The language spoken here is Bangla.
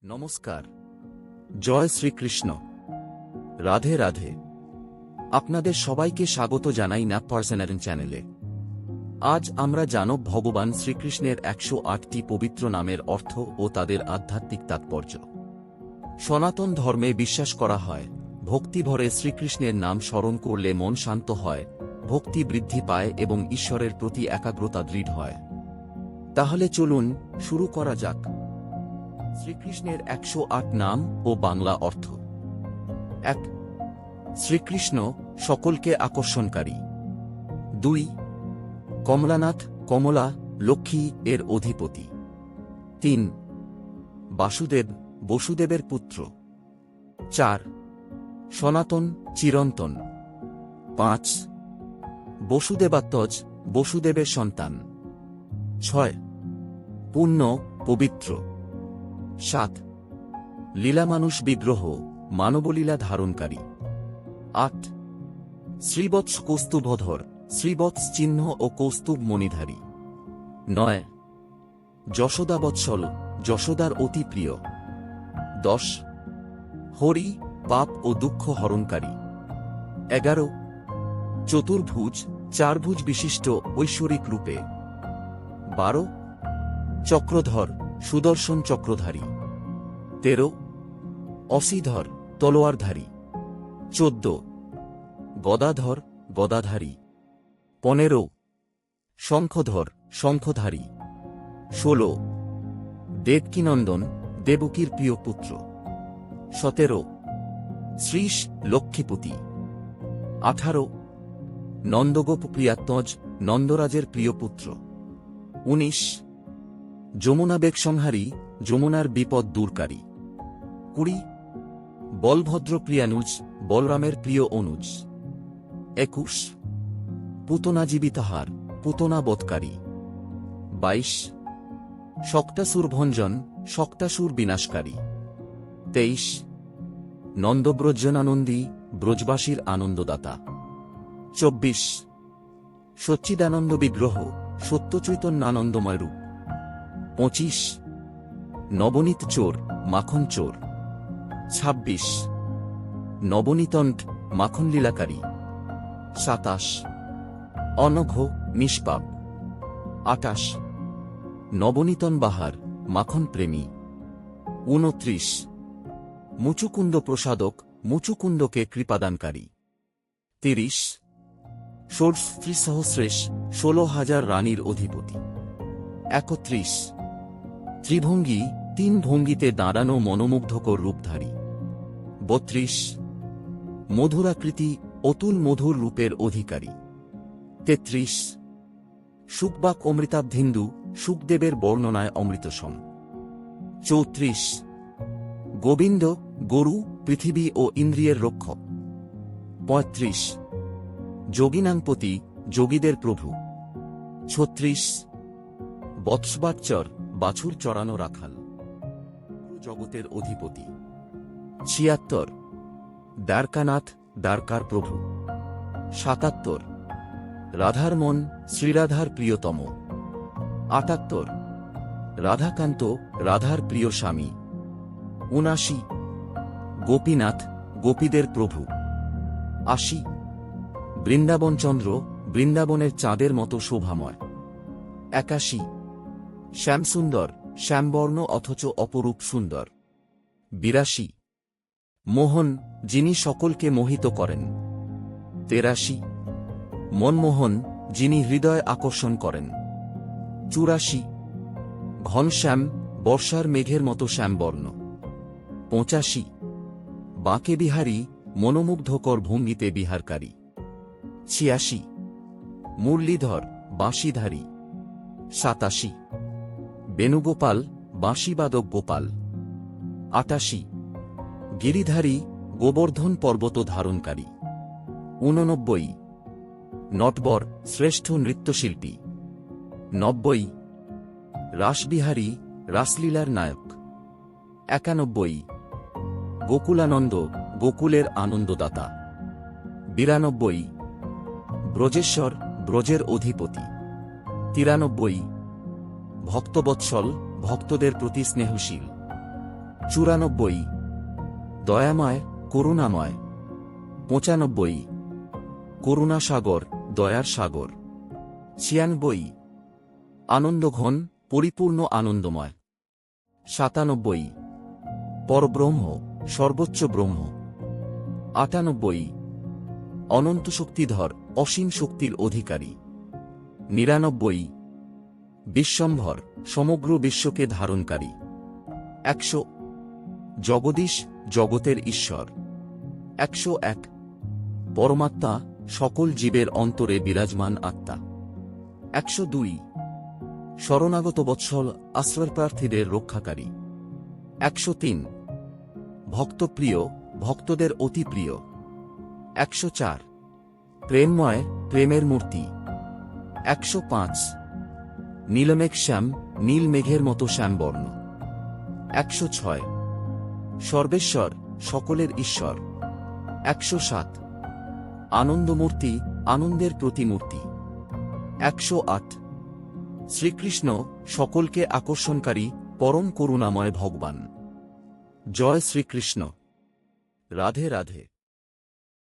নমস্কার। জয় শ্রীকৃষ্ণ। রাধে রাধে। আপনাদের সবাইকে স্বাগত জানাই ন্যাপ পার্সোনাল চ্যানেলে। আজ আমরা জানব ভগবান শ্রীকৃষ্ণের 108টি পবিত্র নামের অর্থ ও তাদের আধ্যাত্মিক তাৎপর্য। সনাতন ধর্মে বিশ্বাস করা হয়, ভক্তিভরে শ্রীকৃষ্ণের নাম স্মরণ করলে মন শান্ত হয়, ভক্তি বৃদ্ধি পায় এবং ঈশ্বরের প্রতি একাগ্রতা দৃঢ় হয়। তাহলে চলুন শুরু করা যাক। শ্রীকৃষ্ণের 108 নাম ও বাংলা অর্থ। 1. শ্রীকৃষ্ণ সকলকে আকর্ষণকারী। 2. কমলানাথ, কমলা, লক্ষ্মী এর অধিপতি। 3. বাসুদেব, বসুদেবের পুত্র। 4. সনাতন, চিরন্তন। 5. বসুদেবাত্মজ, বসুদেবের সন্তান। 6. পুণ্য, পবিত্র। 7. লীলামানুষ বিগ্রহ, মানবলীলা ধারণকারী। 8. শ্রীবৎস কৌস্তুভধর, শ্রীবৎস চিহ্ন ও কৌস্তুভ মণিধারী। 9. যশোদাবৎসল, যশোদার অতি প্রিয়। 10. হরি, পাপ ও দুঃখ হরণকারী। 11. চতুর্ভুজ, চারভুজ বিশিষ্ট ঐশ্বরিক রূপে। 12. চক্রধর, সুদর্শন চক্রধারী। 13. অসিধর, তলোয়ারধারী। 14. গদাধর, গদাধারী। 15. শঙ্খধর, শঙ্খধারী। 16. দেবকীনন্দন, দেবকীর প্রিয় পুত্র। 17. শ্রীশ, লক্ষ্মীপতি। 18. নন্দগোপ প্রিয়াত্মজ, নন্দরাজের প্রিয় পুত্র। 19. যমুনা বেগসংহারী, যমুনার বিপদ দূরকারী। 20. বলভদ্র প্রিয়ানুজ, বলরামের প্রিয় অনুজ। 21. পুতনাজীবিতাহার, পুতনা বধকারী। 22. শক্তাসুর ভঞ্জন, শক্তাসুর বিনাশকারী। 23. নন্দব্রজনানন্দী, ব্রজবাসীর আনন্দদাতা। 24. সচ্চিদানন্দ বিগ্রহ, সত্যচৈতন্যানন্দময় রূপ। 25. নবনীত চোর, মাখন চোর। 26. নবনীতণ্ড, মাখন লীলাকারী। 27. অনঘ, নিষ্পাপ। 28. নবনীতন বাহার, মাখন প্রেমী। 29. মুচুকুন্দ প্রসাদক, মুচুকুন্দকে কৃপাদানকারী। 30. ষোড়স্ত্রীসহস্রেশ, 16,000 রানীর অধিপতি। 31. ত্রিভঙ্গী, 3 ভঙ্গিতে দাঁড়ানো মনোমুগ্ধকর রূপধারী। 32. মধুরাকৃতি, অতুল মধুর রূপের অধিকারী। 33. শুকবাক অমৃতাবধিন্দু, শুকদেবের বর্ণনায় অমৃতসম। 34. গোবিন্দ, গরু, পৃথিবী ও ইন্দ্রিয়ের রক্ষক। 35. যোগিনাংপতি, যোগীদের প্রভু। 36. বৎসবাচ্চর, বাছুর চড়ানো রাখাল, জগতের অধিপতি। 76. দ্বারকানাথ, দ্বারকার প্রভু। 77. রাধার মন, শ্রীরাধার প্রিয়তম। 78. রাধাকান্ত, রাধার প্রিয় স্বামী। 79. গোপীনাথ, গোপীদের প্রভু। 80. বৃন্দাবনচন্দ্র, বৃন্দাবনের চাঁদের মতো শোভাময়। 81. শ্যামসুন্দর, শ্যামবর্ণ অথচ অপরূপ সুন্দর। 82. মোহন, যিনি সকলকে মোহিত করেন। 83. মনমোহন, যিনি হৃদয় আকর্ষণ করেন। 84. ঘনশ্যাম, বর্ষার মেঘের মতো শ্যামবর্ণ। 85. বাঁকে বিহারী, মনোমুগ্ধকর ভঙ্গিতে বিহারকারী। 86. মুরলীধর, বাঁশিধারী। 87. বেণুগোপাল, বাঁশিবাদক গোপাল। 88. গিরিধারী, গোবর্ধন পর্বত ধারণকারী। 89. নটবর, শ্রেষ্ঠ নৃত্যশিল্পী। 90. রাসবিহারী, রাসলীলার নায়ক। 91. গোকুলানন্দ, গোকুলের আনন্দদাতা। 92. ব্রজেশ্বর, ব্রজের অধিপতি। 93. ভক্তবৎসল, ভক্তদের প্রতি স্নেহশীল। 94 দয়াময় করুণাময়। 95 করুণাসাগর দয়ার সাগর। 96 আনন্দঘন পরিপূর্ণ আনন্দময়। 97 পরব্রহ্ম সর্বোচ্চ ব্রহ্ম। 98 অনন্ত শক্তিধর অসীম শক্তির অধিকারী। 99 বিশ্বম্ভর সমগ্র বিশ্বকে ধারণকারী। 100 জগদীশ জগতের ঈশ্বর। 101 পরমাত্মা সকল জীবের অন্তরে বিরাজমান আত্মা। 102 শরণাগত বৎসল আশ্রয়প্রার্থীদের রক্ষাকারী। 103 ভক্তপ্রিয় ভক্তদের অতি প্রিয়। 104 প্রেমময় প্রেমের মূর্তি। 105 নীলমেঘ শ্যাম নীল মেঘের মতো শ্যামবর্ণ। 106 সর্বেশ্বর সকলের ঈশ্বর। 107 আনন্দমূর্তি আনন্দের প্রতিমূর্তি। 108 শ্রীকৃষ্ণ সকলকে আকর্ষণকারী পরম করুণাময় ভগবান। জয় শ্রীকৃষ্ণ। রাধে রাধে।